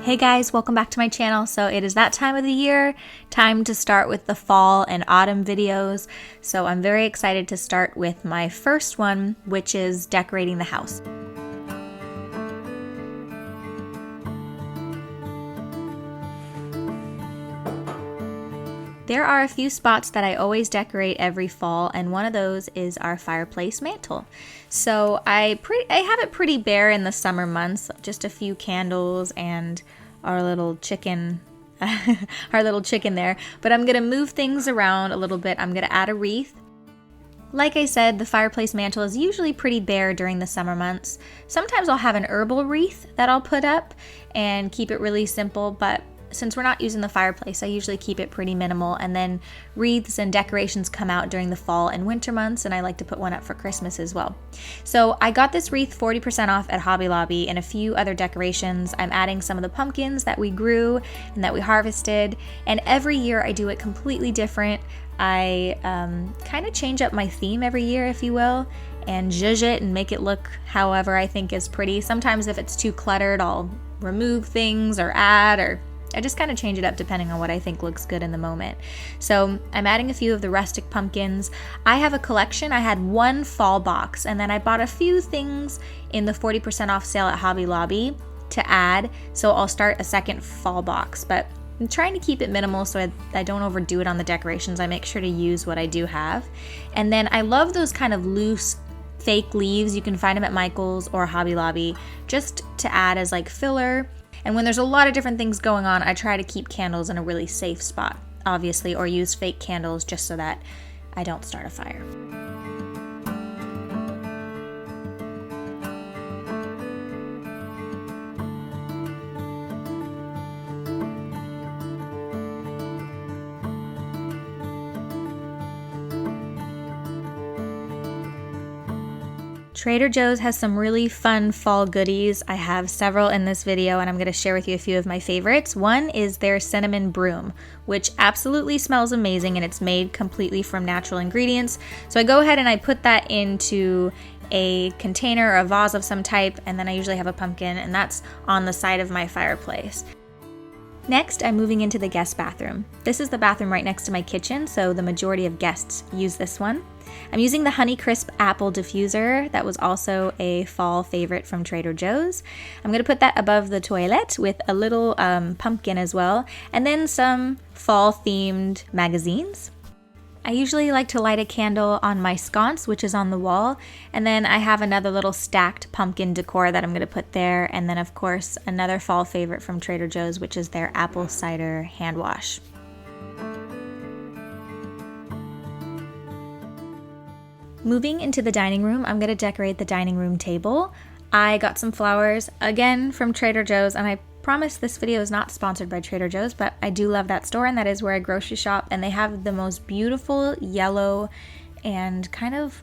Hey guys, welcome back to my channel. So it is that time of the year, time to start with the fall and autumn videos. So I'm very excited to start with my first one, which is decorating the house. There are a few spots that I always decorate every fall, and one of those is our fireplace mantle. So I have it pretty bare in the summer months, just a few candles and our little chicken there. But I'm gonna move things around a little bit. I'm gonna add a wreath. Like I said, the fireplace mantle is usually pretty bare during the summer months. Sometimes I'll have an herbal wreath that I'll put up and keep it really simple, but since we're not using the fireplace, I usually keep it pretty minimal, and then wreaths and decorations come out during the fall and winter months, and I like to put one up for Christmas as well. So I got this wreath 40% off at Hobby Lobby and a few other decorations. I'm adding some of the pumpkins that we grew and that we harvested, and every year I do it completely different. I kind of change up my theme every year, if you will, and zhuzh it and make it look however I think is pretty. Sometimes if it's too cluttered, I'll remove things or add, or I just kind of change it up depending on what I think looks good in the moment. So I'm adding a few of the rustic pumpkins. I have a collection. I had one fall box, and then I bought a few things in the 40% off sale at Hobby Lobby to add. So I'll start a second fall box, but I'm trying to keep it minimal so I don't overdo it on the decorations. I make sure to use what I do have. And then I love those kind of loose fake leaves. You can find them at Michael's or Hobby Lobby just to add as like filler. And when there's a lot of different things going on, I try to keep candles in a really safe spot, obviously, or use fake candles just so that I don't start a fire. Trader Joe's has some really fun fall goodies. I have several in this video, and I'm going to share with you a few of my favorites. One is their cinnamon broom, which absolutely smells amazing, and it's made completely from natural ingredients. So I go ahead and I put that into a container or a vase of some type, and then I usually have a pumpkin, and that's on the side of my fireplace. Next, I'm moving into the guest bathroom. This is the bathroom right next to my kitchen, so the majority of guests use this one. I'm using the Honeycrisp apple diffuser. That was also a fall favorite from Trader Joe's. I'm going to put that above the toilet with a little pumpkin as well, and then some fall themed magazines. I usually like to light a candle on my sconce, which is on the wall, and then I have another little stacked pumpkin decor that I'm going to put there, and then of course another fall favorite from Trader Joe's, which is their apple cider hand wash. Moving into the dining room, I'm going to decorate the dining room table. I got some flowers, again from Trader Joe's, and I promise this video is not sponsored by Trader Joe's, but I do love that store, and that is where I grocery shop, and they have the most beautiful yellow and kind of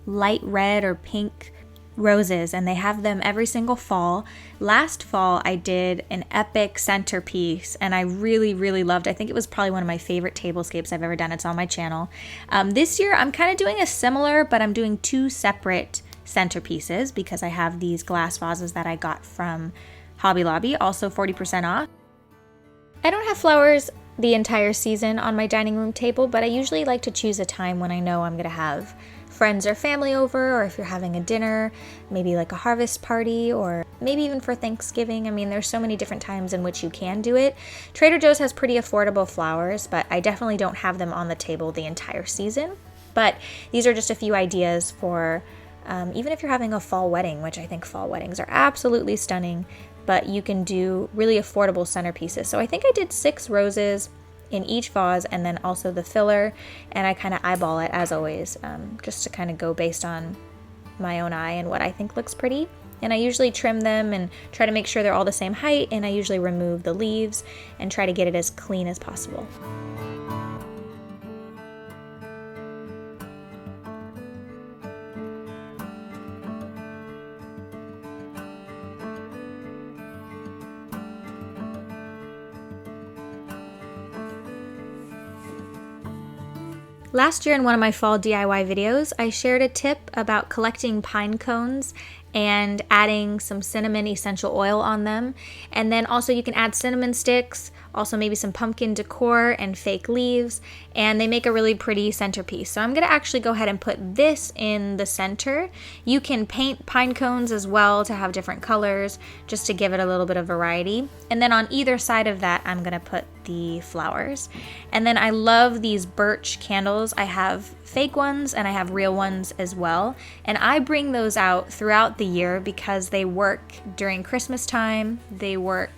light red or pink roses, and they have them every single fall. Last fall I did an epic centerpiece, and I really loved it. I think it was probably one of my favorite tablescapes I've ever done. It's on my channel. This year I'm kind of doing a similar, but I'm doing two separate centerpieces because I have these glass vases that I got from Hobby Lobby, also 40% off. I don't have flowers the entire season on my dining room table, but I usually like to choose a time when I know I'm going to have friends or family over, or if you're having a dinner, maybe like a harvest party, or maybe even for Thanksgiving. I mean, there's so many different times in which you can do it. Trader Joe's has pretty affordable flowers, but I definitely don't have them on the table the entire season. But these are just a few ideas for even if you're having a fall wedding, which I think fall weddings are absolutely stunning, but you can do really affordable centerpieces. So I think I did 6 roses in each vase, and then also the filler, and I kind of eyeball it as always, just to kind of go based on my own eye and what I think looks pretty. And I usually trim them and try to make sure they're all the same height, and I usually remove the leaves and try to get it as clean as possible. Last year in one of my fall DIY videos, I shared a tip about collecting pine cones and adding some cinnamon essential oil on them. And then also you can add cinnamon sticks, also maybe some pumpkin decor and fake leaves, and they make a really pretty centerpiece. So I'm gonna actually go ahead and put this in the center. You can paint pine cones as well to have different colors, just to give it a little bit of variety. And then on either side of that, I'm gonna put the flowers. And then I love these birch candles. I have fake ones and I have real ones as well. And I bring those out throughout the year because they work during Christmas time. They work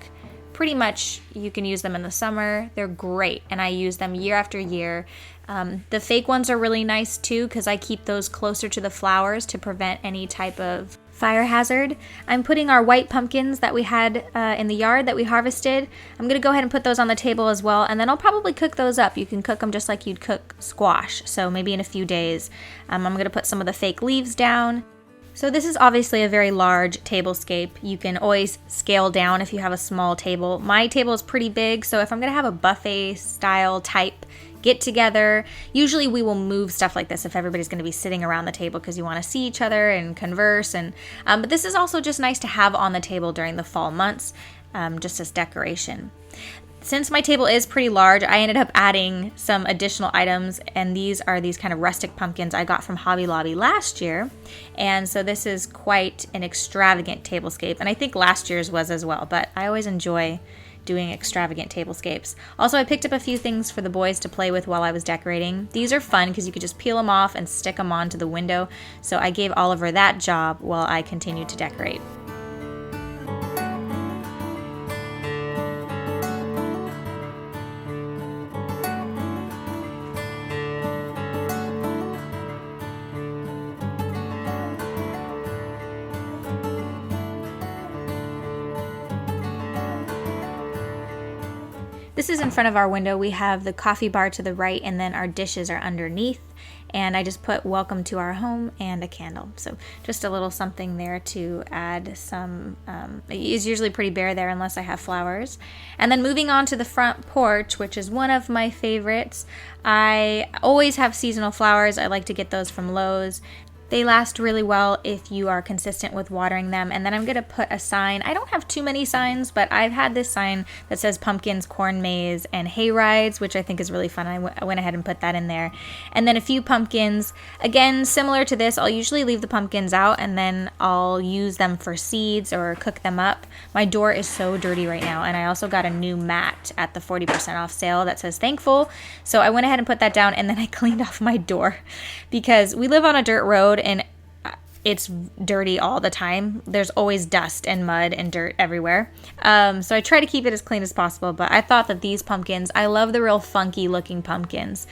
pretty much, you can use them in the summer. They're great, and I use them year after year. The fake ones are really nice too because I keep those closer to the flowers to prevent any type of fire hazard. I'm putting our white pumpkins that we had in the yard that we harvested. I'm gonna go ahead and put those on the table as well, and then I'll probably cook those up. You can cook them just like you'd cook squash, so maybe in a few days. I'm gonna put some of the fake leaves down. So this is obviously a very large tablescape. You can always scale down if you have a small table. My table is pretty big, so if I'm gonna have a buffet style type get together, usually we will move stuff like this if everybody's gonna be sitting around the table because you wanna see each other and converse. But this is also just nice to have on the table during the fall months, just as decoration. Since my table is pretty large, I ended up adding some additional items, and these are these kind of rustic pumpkins I got from Hobby Lobby last year. And so this is quite an extravagant tablescape, and I think last year's was as well, but I always enjoy doing extravagant tablescapes. Also, I picked up a few things for the boys to play with while I was decorating. These are fun because you could just peel them off and stick them onto the window. So I gave Oliver that job while I continued to decorate. This is in front of our window. We have the coffee bar to the right, and then our dishes are underneath. And I just put welcome to our home and a candle. So just a little something there to add some, it's usually pretty bare there unless I have flowers. And then moving on to the front porch, which is one of my favorites. I always have seasonal flowers. I like to get those from Lowe's. They last really well if you are consistent with watering them. And then I'm gonna put a sign. I don't have too many signs, but I've had this sign that says pumpkins, corn maze, and hay rides, which I think is really fun. I went ahead and put that in there. And then a few pumpkins. Again, similar to this, I'll usually leave the pumpkins out and then I'll use them for seeds or cook them up. My door is so dirty right now, and I also got a new mat at the 40% off sale that says thankful. So I went ahead and put that down, and then I cleaned off my door because we live on a dirt road and it's dirty all the time. There's always dust and mud and dirt everywhere. So I try to keep it as clean as possible, but I thought that these pumpkins, I love the real funky looking pumpkins.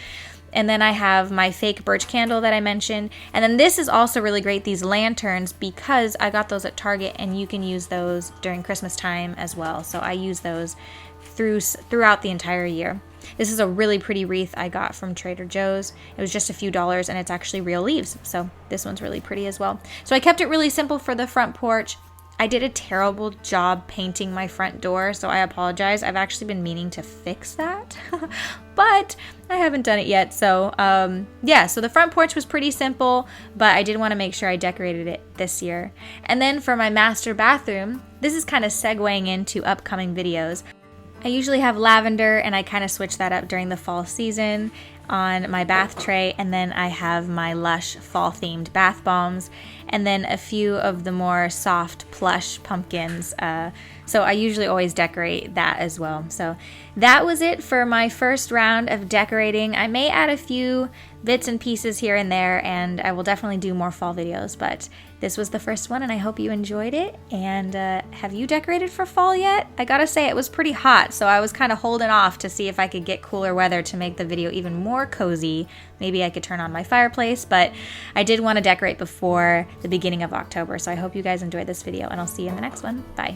And then I have my fake birch candle that I mentioned. And then this is also really great, these lanterns, because I got those at Target and you can use those during Christmas time as well. So I use those throughout the entire year. This is a really pretty wreath I got from Trader Joe's. It was just a few dollars and it's actually real leaves. So this one's really pretty as well. So I kept it really simple for the front porch. I did a terrible job painting my front door, so I apologize. I've actually been meaning to fix that, but I haven't done it yet. So yeah, so the front porch was pretty simple, but I did want to make sure I decorated it this year. And then for my master bathroom, this is kind of segueing into upcoming videos. I usually have lavender, and I kind of switch that up during the fall season on my bath tray, and then I have my Lush fall themed bath bombs, and then a few of the more soft plush pumpkins. So I usually always decorate that as well. So that was it for my first round of decorating. I may add a few bits and pieces here and there, and I will definitely do more fall videos, but this was the first one and I hope you enjoyed it. And have you decorated for fall yet? I gotta say it was pretty hot, so I was kind of holding off to see if I could get cooler weather to make the video even more cozy. Maybe I could turn on my fireplace, but I did want to decorate before the beginning of October, so I hope you guys enjoyed this video, and I'll see you in the next one. Bye.